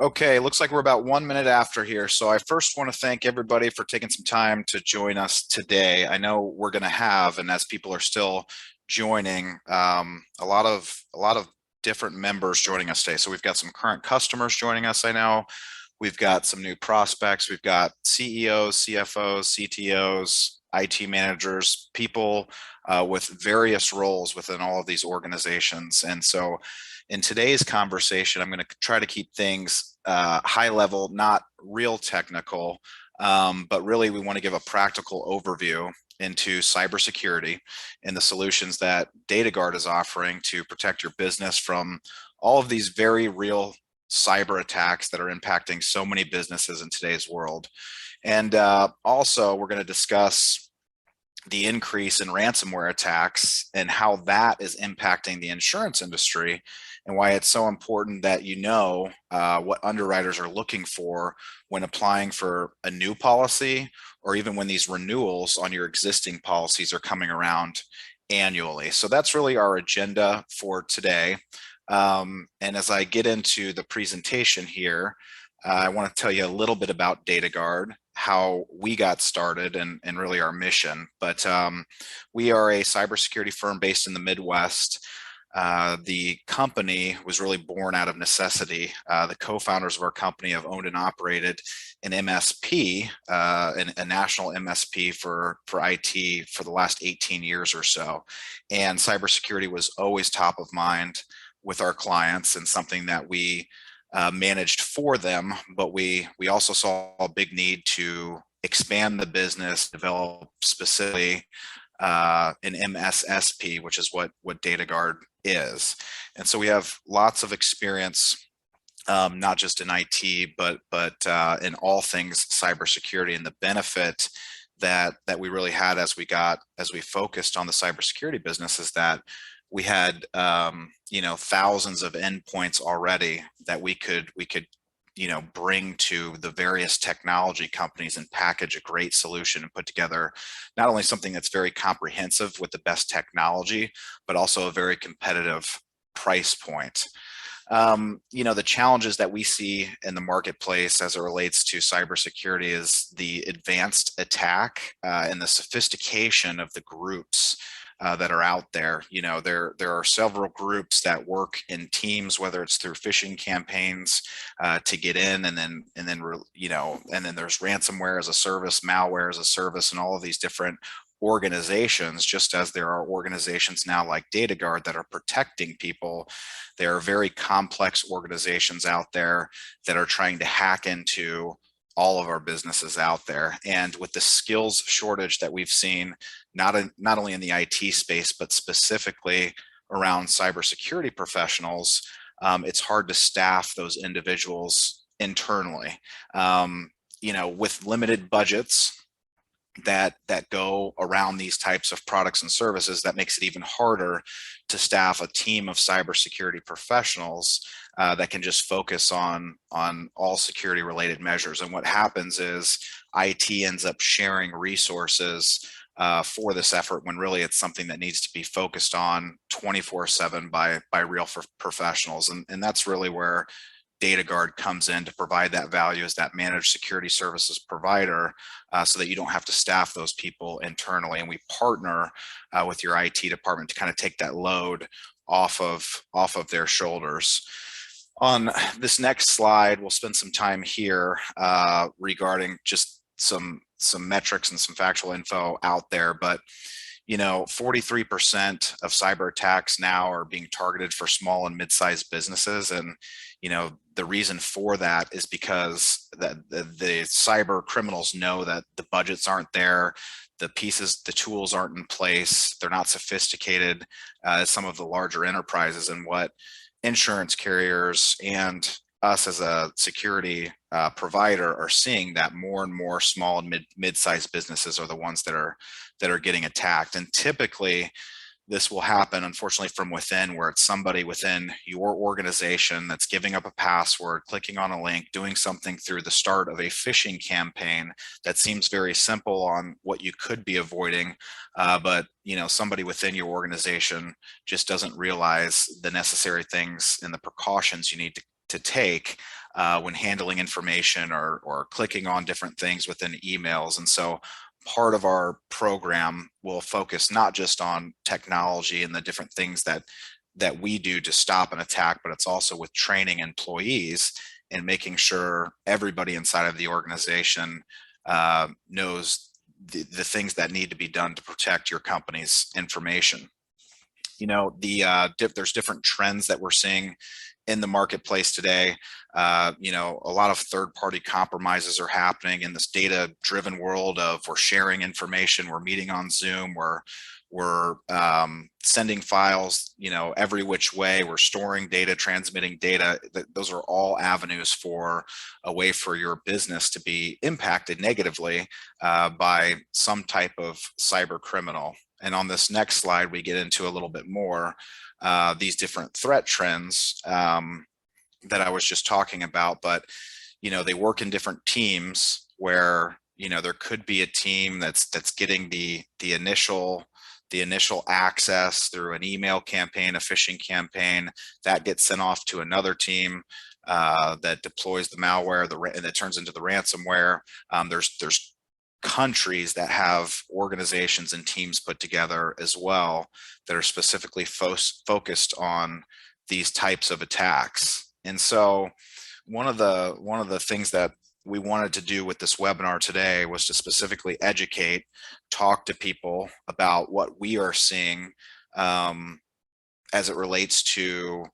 Okay, looks like we're about 1 minute after here. So I first want to thank everybody for taking some time to join us today. I know we're going to have, and as people are still joining, a lot of different members joining us today. So we've got some current customers joining us. I know we've got some new prospects. We've got CEOs, CFOs, CTOs, IT managers, people with various roles within all of these organizations. And so in today's conversation, I'm going to try to keep things high level, not real technical, but really we want to give a practical overview into cybersecurity and the solutions that DataGuard is offering to protect your business from all of these very real cyber attacks that are impacting so many businesses in today's world. And also, we're going to discuss the increase in ransomware attacks and how that is impacting the insurance industry, and why it's so important that you know what underwriters are looking for when applying for a new policy, or even when these renewals on your existing policies are coming around annually. So that's really our agenda for today. And as I get into the presentation here, I want to tell you a little bit about DataGuard, how we got started, and really our mission. But we are a cybersecurity firm based in the Midwest. The company was really born out of necessity. The co-founders of our company have owned and operated an MSP, a national MSP for IT for the last 18 years or so. And cybersecurity was always top of mind with our clients, and something that we managed for them, but we also saw a big need to expand the business, develop specifically an MSSP, which is what DataGuard is. And so we have lots of experience, not just in IT, but in all things cybersecurity. And the benefit that we really had as we focused on the cybersecurity business is that we had thousands of endpoints already that we could bring to the various technology companies and package a great solution and put together not only something that's very comprehensive with the best technology, but also a very competitive price point. The challenges that we see in the marketplace as it relates to cybersecurity is the advanced attack and the sophistication of the groups that are out there. There are several groups that work in teams, whether it's through phishing campaigns to get in, and then there's ransomware as a service, malware as a service, and all of these different organizations. Just as there are organizations now like DataGuard that are protecting people, there are very complex organizations out there that are trying to hack into all of our businesses out there. And with the skills shortage that we've seen, not only in the IT space, but specifically around cybersecurity professionals, it's hard to staff those individuals internally. With limited budgets that go around these types of products and services, that makes it even harder to staff a team of cybersecurity professionals that can just focus on all security related measures. And what happens is IT ends up sharing resources for this effort, when really it's something that needs to be focused on 24/7 by real professionals. And that's really where DataGuard comes in to provide that value as that managed security services provider, so that you don't have to staff those people internally. And we partner with your IT department to kind of take that load off of their shoulders. On this next slide, we'll spend some time here regarding just some metrics and some factual info out there. But 43% of cyber attacks now are being targeted for small and mid-sized businesses. And the reason for that is because the cyber criminals know that the budgets aren't there, the tools aren't in place, they're not sophisticated as some of the larger enterprises. And what insurance carriers and us as a security provider are seeing, that more and more small and mid-sized businesses are the ones that are getting attacked. And typically this will happen, unfortunately, from within, where it's somebody within your organization that's giving up a password, clicking on a link, doing something through the start of a phishing campaign that seems very simple on what you could be avoiding, but somebody within your organization just doesn't realize the necessary things and the precautions you need take when handling information or clicking on different things within emails. And so part of our program will focus not just on technology and the different things that we do to stop an attack, but it's also with training employees and making sure everybody inside of the organization knows the things that need to be done to protect your company's information. You know, there's different trends that we're seeing in the marketplace today. You know, a lot of third-party compromises are happening in this data-driven world of we're sharing information, we're meeting on Zoom, we're sending files, you know, every which way, we're storing data, transmitting data. Those are all avenues for a way for your business to be impacted negatively by some type of cyber criminal. And on this next slide, we get into a little bit more these different threat trends that I was just talking about. But, you know, they work in different teams where, you know, there could be a team that's getting the initial access through an email campaign, a phishing campaign that gets sent off to another team that deploys the malware, and that turns into the ransomware. There's countries that have organizations and teams put together as well that are specifically focused on these types of attacks. And so one of the things that we wanted to do with this webinar today was to specifically educate, talk to people about what we are seeing as it relates to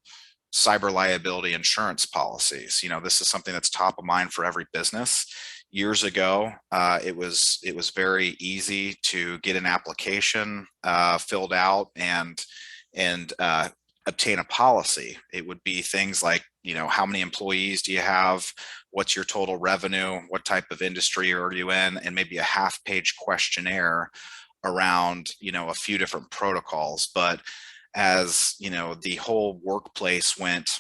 cyber liability insurance policies. You know, this is something that's top of mind for every business. Years ago, it was very easy to get an application filled out and obtain a policy. It would be things like, you know, how many employees do you have? What's your total revenue? What type of industry are you in? And maybe a half-page questionnaire around, you know, a few different protocols. But as, you know, the whole workplace went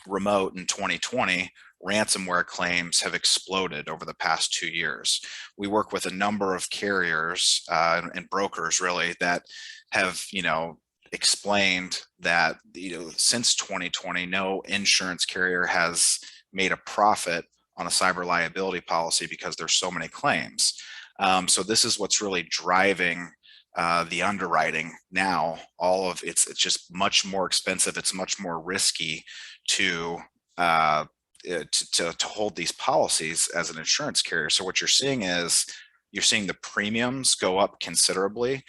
remote in 2020, ransomware claims have exploded over the past 2 years. We work with a number of carriers and brokers really that have, you know, explained that, you know, since 2020, no insurance carrier has made a profit on a cyber liability policy because there's so many claims. So this is what's really driving the underwriting now. It's just much more expensive. It's much more risky to hold these policies as an insurance carrier. So what you're seeing is the premiums go up considerably,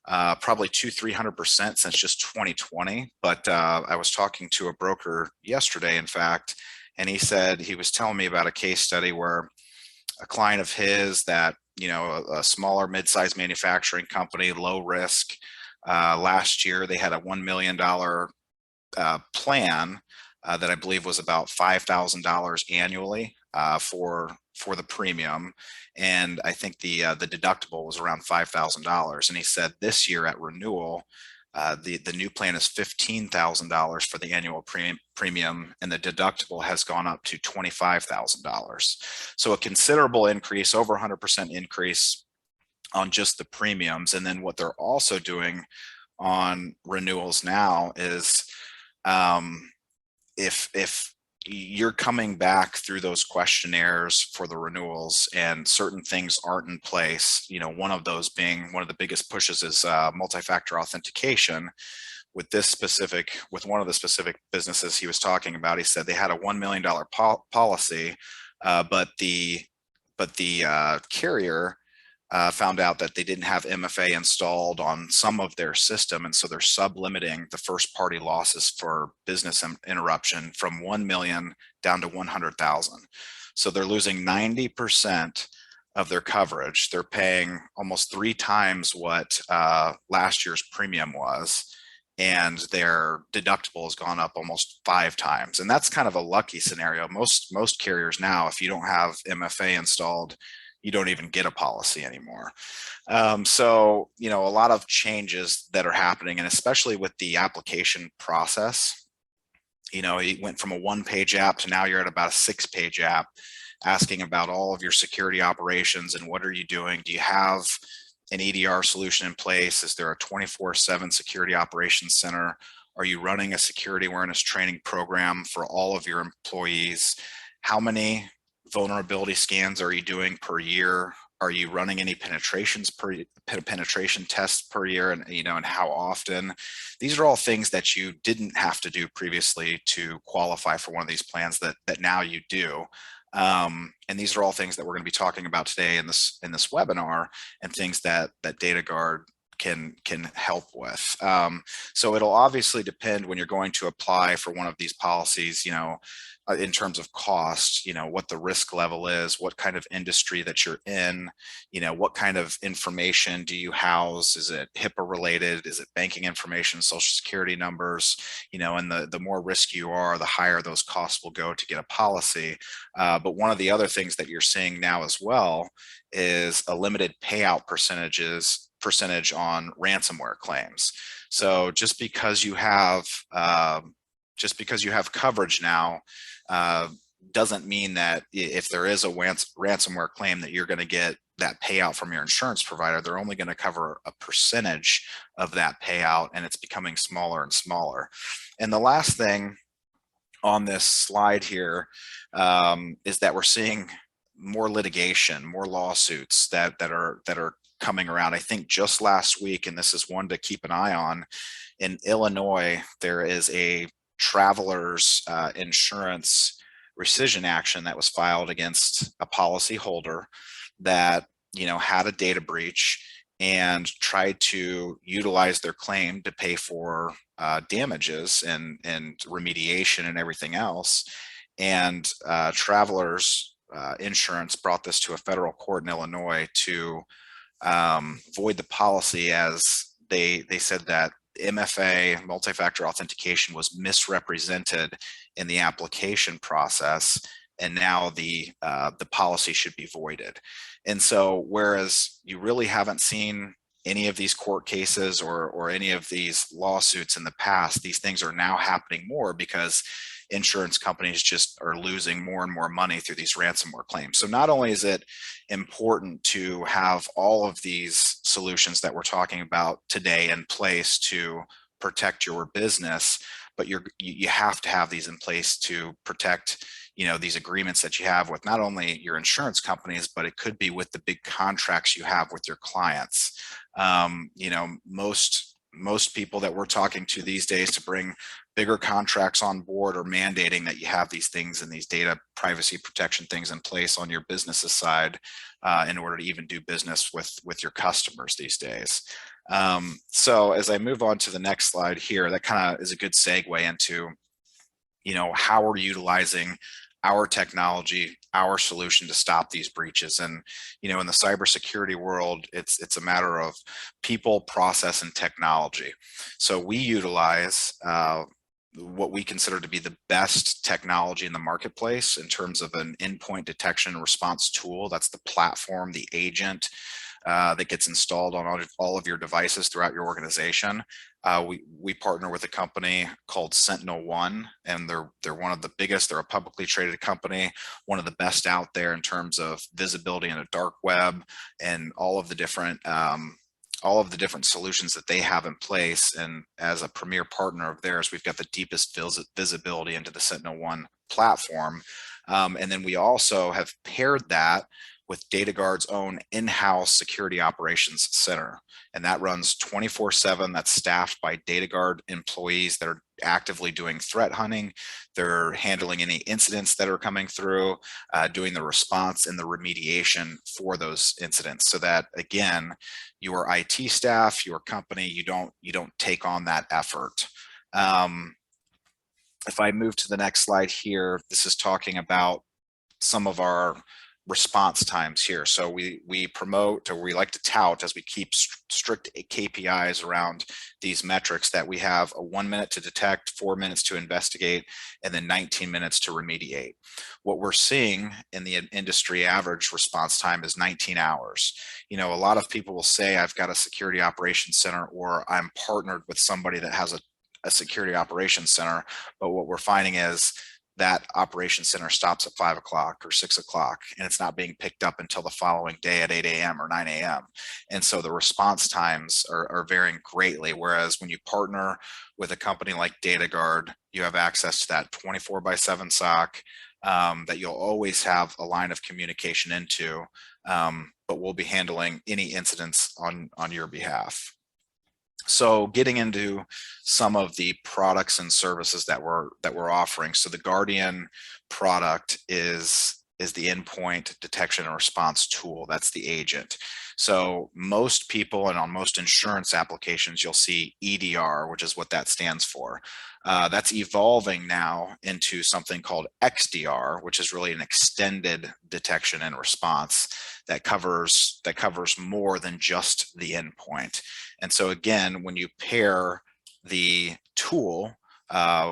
probably 200-300% since just 2020. But I was talking to a broker yesterday, in fact, and he said he was telling me about a case study where a client of his that, you know, a smaller mid-sized manufacturing company, low risk, last year they had a $1 million plan that I believe was about $5,000 annually for the premium, and I think the deductible was around $5,000. And he said this year at renewal, the new plan is $15,000 for the annual premium, and the deductible has gone up to $25,000. So a considerable increase, over 100% increase on just the premiums. And then what they're also doing on renewals now is if you're coming back through those questionnaires for the renewals and certain things aren't in place, you know, one of those being one of the biggest pushes is multi-factor authentication. With one of the specific businesses he was talking about, he said they had a $1 million policy, but the carrier found out that they didn't have MFA installed on some of their system, and so they're sub-limiting the first party losses for business interruption from 1 million down to 100,000. So they're losing 90% of their coverage. They're paying almost 3 times what last year's premium was, and their deductible has gone up almost 5 times. And that's kind of a lucky scenario. Most carriers now, if you don't have MFA installed, you don't even get a policy anymore. So, you know, a lot of changes that are happening, and especially with the application process. You know, it went from a 1-page app to now you're at about a 6-page app asking about all of your security operations and what are you doing? Do you have an EDR solution in place? Is there a 24/7 security operations center? Are you running a security awareness training program for all of your employees? How many vulnerability scans are you doing per year? Are you running any penetration tests per year, and and how often? These are all things that you didn't have to do previously to qualify for one of these plans that now you do. And these are all things that we're going to be talking about today in this webinar, and things that DataGuard can help with. So it'll obviously depend when you're going to apply for one of these policies, in terms of cost, what the risk level is, what kind of industry that you're in, what kind of information do you house? Is it HIPAA related? Is it banking information, social security numbers? And the more risk you are, the higher those costs will go to get a policy. But one of the other things that you're seeing now as well is a limited payout percentage on ransomware claims. So just because you have coverage now, doesn't mean that if there is a ransomware claim that you're going to get that payout from your insurance provider. They're only going to cover a percentage of that payout, and it's becoming smaller and smaller. And the last thing on this slide here is that we're seeing more litigation, more lawsuits that are coming around. I think just last week, and this is one to keep an eye on, in Illinois, there is a traveler's insurance rescission action that was filed against a policy holder that had a data breach and tried to utilize their claim to pay for damages and remediation and everything else. And travelers insurance brought this to a federal court in Illinois to void the policy, as they said that MFA, multi-factor authentication, was misrepresented in the application process, and now the policy should be voided. And so, whereas you really haven't seen any of these court cases or any of these lawsuits in the past, these things are now happening more because insurance companies just are losing more and more money through these ransomware claims. So not only is it important to have all of these solutions that we're talking about today in place to protect your business, but you have to have these in place to protect these agreements that you have with not only your insurance companies, but it could be with the big contracts you have with your clients. Most people that we're talking to these days to bring bigger contracts on board are mandating that you have these things and these data privacy protection things in place on your business's side in order to even do business with your customers these days. So as I move on to the next slide here, that kind of is a good segue into how we're utilizing our technology, our solution to stop these breaches. And in the cybersecurity world, it's a matter of people, process, and technology. So we utilize what we consider to be the best technology in the marketplace in terms of an endpoint detection and response tool. That's the platform, the agent that gets installed on all of your devices throughout your organization. We partner with a company called SentinelOne, and they're one of the biggest. They're a publicly traded company, one of the best out there in terms of visibility in a dark web and all of the different solutions that they have in place. And as a premier partner of theirs, we've got the deepest visibility into the SentinelOne platform. And then we also have paired that with DataGuard's own in-house security operations center. And that runs 24/7. That's staffed by DataGuard employees that are actively doing threat hunting. They're handling any incidents that are coming through, doing the response and the remediation for those incidents, so that, again, your IT staff, your company, you don't take on that effort. If I move to the next slide here, this is talking about some of our response times here. So we promote, or we like to tout, as we keep strict KPIs around these metrics, that we have a 1 minute to detect, 4 minutes to investigate, and then 19 minutes to remediate. What we're seeing in the industry average response time is 19 hours. A lot of people will say, I've got a security operations center, or I'm partnered with somebody that has a security operations center. But what we're finding is that operations center stops at 5 o'clock or 6 o'clock, and it's not being picked up until the following day at 8 a.m. or 9 a.m. And so the response times are varying greatly. Whereas when you partner with a company like DataGuard, you have access to that 24/7 SOC that you'll always have a line of communication into, but we'll be handling any incidents on your behalf. So getting into some of the products and services that we're offering. So the Guardian product is the endpoint detection and response tool. That's the agent. So most people, and on most insurance applications, you'll see EDR, which is what that stands for. That's evolving now into something called XDR, which is really an extended detection and response that covers more than just the endpoint. And so again, when you pair the tool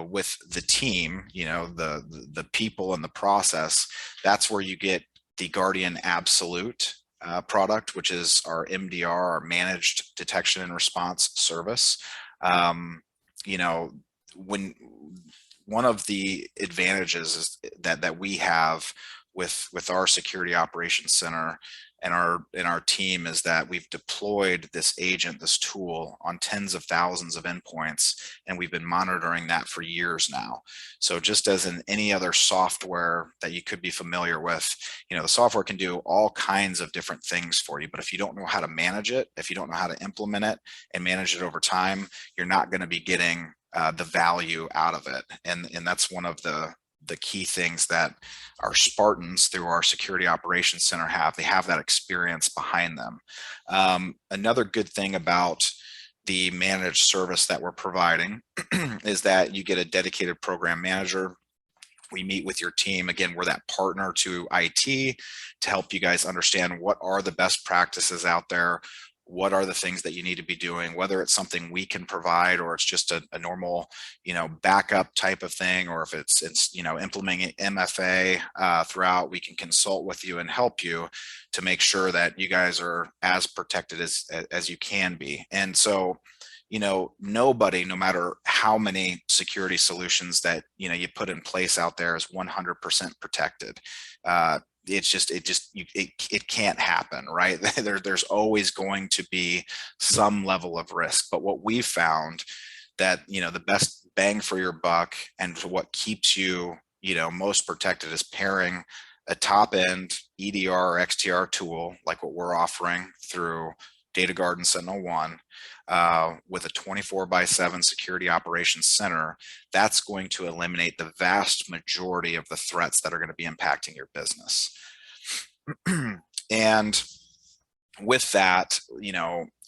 with the team, the people and the process, that's where you get the Guardian Absolute product, which is our MDR, our managed detection and response service. When one of the advantages is that we have with our security operations center and our team is that we've deployed this agent, this tool, on tens of thousands of endpoints, and we've been monitoring that for years now. So just as in any other software that you could be familiar with, the software can do all kinds of different things for you, but if you don't know how to manage it, if you don't know how to implement it and manage it over time, you're not going to be getting the value out of it. And that's one of the key things that our Spartans through our security operations center have. They have that experience behind them. Another good thing about the managed service that we're providing is that you get a dedicated program manager. We meet with your team. Again, we're that partner to IT to help you guys understand what are the best practices out there. What are the things that you need to be doing, whether it's something we can provide or it's just a normal, backup type of thing, or if it's implementing MFA throughout, we can consult with you and help you to make sure that you guys are as protected as you can be. And so, nobody, no matter how many security solutions that, you put in place out there, is 100% protected. It can't happen, right? There's always going to be some level of risk. But what we've found that, the best bang for your buck and for what keeps you, most protected is pairing a top end EDR or XDR tool, like what we're offering through DataGuard and SentinelOne, with a 24/7 security operations center. That's going to eliminate the vast majority of the threats that are going to be impacting your business. And with that,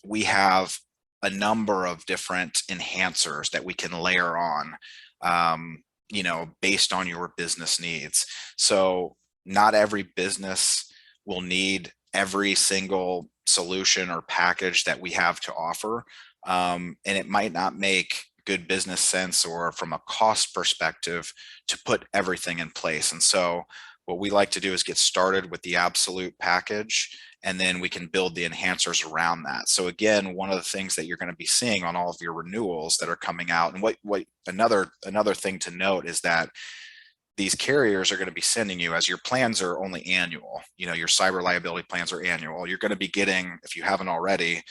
we have a number of different enhancers that we can layer on, based on your business needs. So not every business will need every single solution or package that we have to offer. And it might not make good business sense or from a cost perspective to put everything in place. And so what we like to do is get started with the absolute package, and then we can build the enhancers around that. So again, one of the things that you're going to be seeing on all of your renewals that are coming out, and what another thing to note is that these carriers are going to be sending you, as your plans are only annual, your cyber liability plans are annual, you're going to be getting, if you haven't already,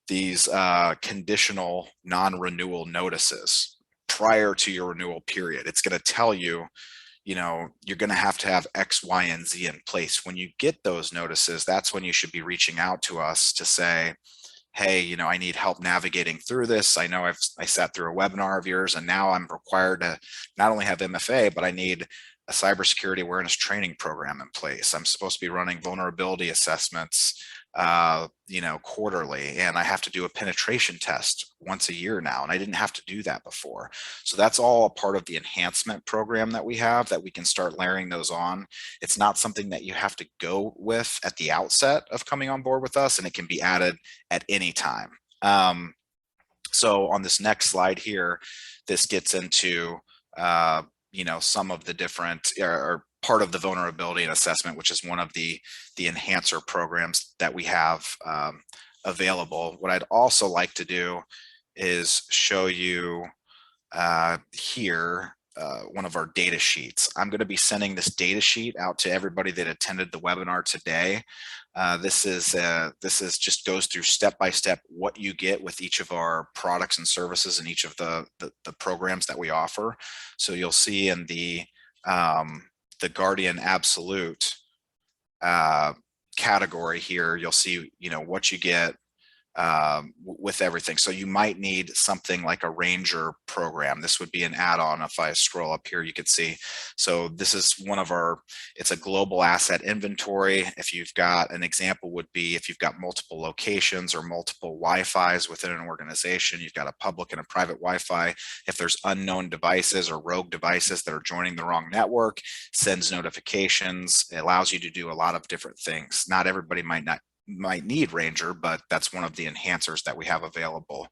these conditional non-renewal notices prior to your renewal period. It's going to tell you, you're going to have X, Y, and Z in place. When you get those notices, that's when you should be reaching out to us to say, hey, I need help navigating through this. I know I sat through a webinar of yours, and now I'm required to not only have MFA, but I need a cybersecurity awareness training program in place. I'm supposed to be running vulnerability assessments, quarterly, and I have to do a penetration test once a year now, and I didn't have to do that before. So that's all a part of the enhancement program that we have, that we can start layering those on. It's not something that you have to go with at the outset of coming on board with us, and it can be added at any time. So on this next slide here, this gets into some of the different, or part of the vulnerability and assessment, which is one of the enhancer programs that we have available. What I'd also like to do is show you here one of our data sheets. I'm going to be sending this data sheet out to everybody that attended the webinar today. This is just goes through step by step what you get with each of our products and services and each of the programs that we offer. So you'll see in the Guardian Absolute category here, you'll see, you know, what you get with everything. So you might need something like a Ranger program. This would be an add-on. If I scroll up here, you could see. So this is one of our, it's a global asset inventory. If you've got, an example would be if you've got multiple locations or multiple Wi-Fis within an organization, you've got a public and a private Wi-Fi. If there's unknown devices or rogue devices that are joining the wrong network, sends notifications. It allows you to do a lot of different things. Not everybody might need Ranger, but that's one of the enhancers that we have available.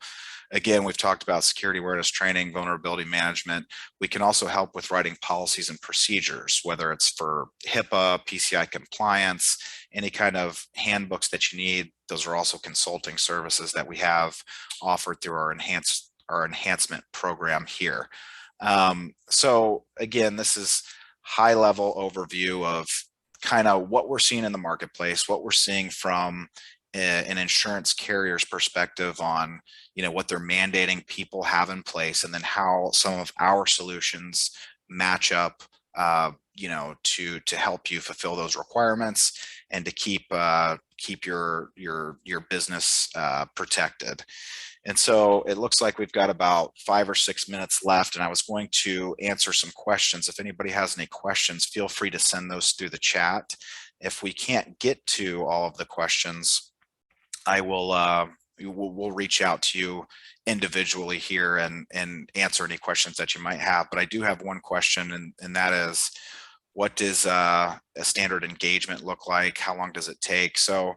Again, we've talked about security awareness training, vulnerability management. We can also help with writing policies and procedures, whether it's for HIPAA, PCI compliance, any kind of handbooks that you need. Those are also consulting services that we have offered through our enhancement program here. So again, this is high level overview of kind of what we're seeing in the marketplace, what we're seeing from an insurance carrier's perspective on, you know, what they're mandating people have in place, and then how some of our solutions match up, you know, to help you fulfill those requirements and to keep your business protected. And so it looks like we've got about 5 or 6 minutes left, and I was going to answer some questions. If anybody has any questions, feel free to send those through the chat. If we can't get to all of the questions, I will we'll reach out to you individually here and answer any questions that you might have. But I do have one question, and that is, what does a standard engagement look like? How long does it take? So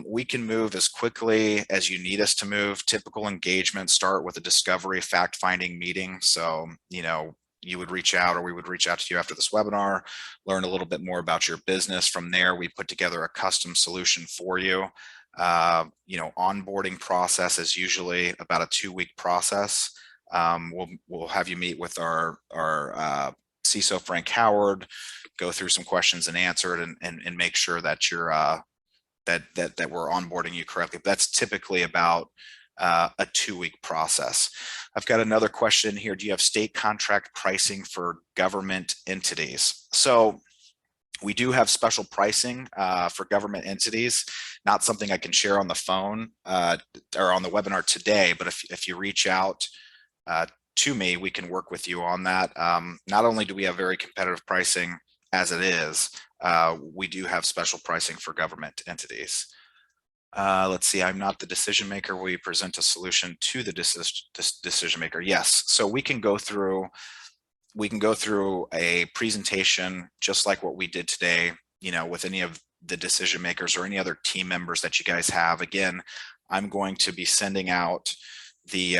we can move as quickly as you need us to move. Typical engagements start with a discovery fact-finding meeting. So, you know, you would reach out, or we would reach out to you after this webinar, learn a little bit more about your business. From there, we put together a custom solution for you. You know, onboarding process is usually about a 2-week process. We'll have you meet with our CISO Frank Howard, go through some questions and answer it, and make sure that you're that we're onboarding you correctly. But that's typically about a 2-week process. I've got another question here. Do you have state contract pricing for government entities? So we do have special pricing for government entities. Not something I can share on the phone or on the webinar today, but if you reach out to me, we can work with you on that. Not only do we have very competitive pricing as it is, we do have special pricing for government entities. Let's see, I'm not the decision maker. We present a solution to the decision maker. Yes, so we can go through a presentation just like what we did today, you know, with any of the decision makers or any other team members that you guys have. Again, I'm going to be sending out the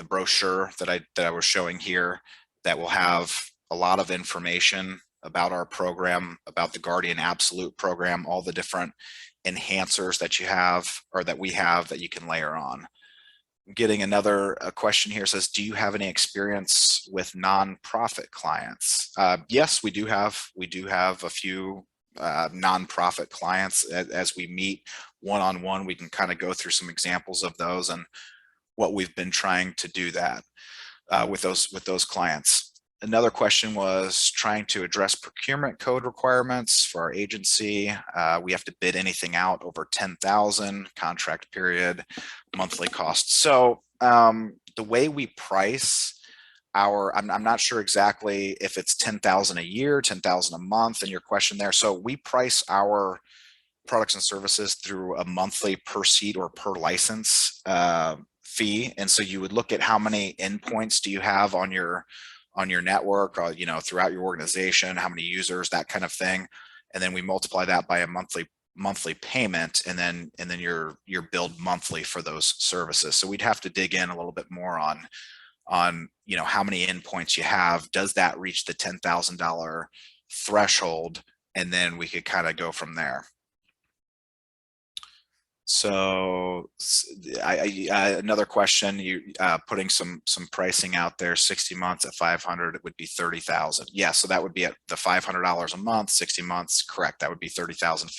brochure that I was showing here, that will have a lot of information about our program, about the Guardian Absolute program, all the different enhancers that you have, or that we have, that you can layer on. Getting another question here, says, do you have any experience with nonprofit clients? Yes, we do have a few nonprofit clients. As we meet one-on-one, we can kind of go through some examples of those and what we've been trying to do that with those clients. Another question was trying to address procurement code requirements for our agency. We have to bid anything out over 10,000, contract period, monthly cost. So the way we price I'm not sure exactly if it's 10,000 a year, 10,000 a month in your question there. So we price our products and services through a monthly per seat or per license fee. And so you would look at how many endpoints do you have on your network, or, you know, throughout your organization, how many users, that kind of thing. And then we multiply that by a monthly payment, and then you're billed monthly for those services. So we'd have to dig in a little bit more on you know, how many endpoints you have. Does that reach the $10,000 threshold? And then we could kind of go from there. So another question, you putting some pricing out there, 60 months at 500, it would be 30,000. Yeah, so that would be at the $500 a month, 60 months, correct. That would be 30,000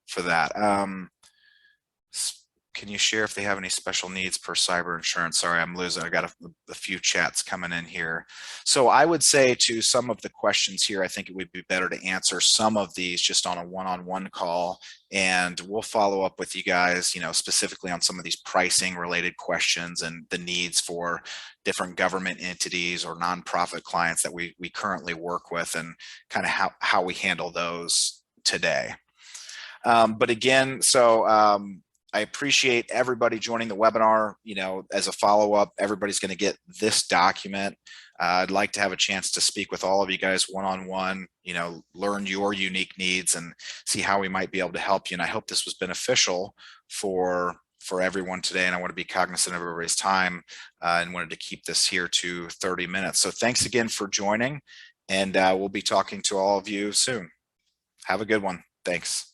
for that. Can you share if they have any special needs per cyber insurance? Sorry, I'm losing. I got a few chats coming in here. So I would say to some of the questions here, I think it would be better to answer some of these just on a one-on-one call, and we'll follow up with you guys, specifically on some of these pricing related questions and the needs for different government entities or nonprofit clients that we currently work with, and kind of how we handle those today. But again, I appreciate everybody joining the webinar. As a follow-up, everybody's going to get this document. I'd like to have a chance to speak with all of you guys one-on-one, learn your unique needs and see how we might be able to help you. And I hope this was beneficial for everyone today. And I want to be cognizant of everybody's time and wanted to keep this here to 30 minutes. So thanks again for joining, and we'll be talking to all of you soon. Have a good one. Thanks.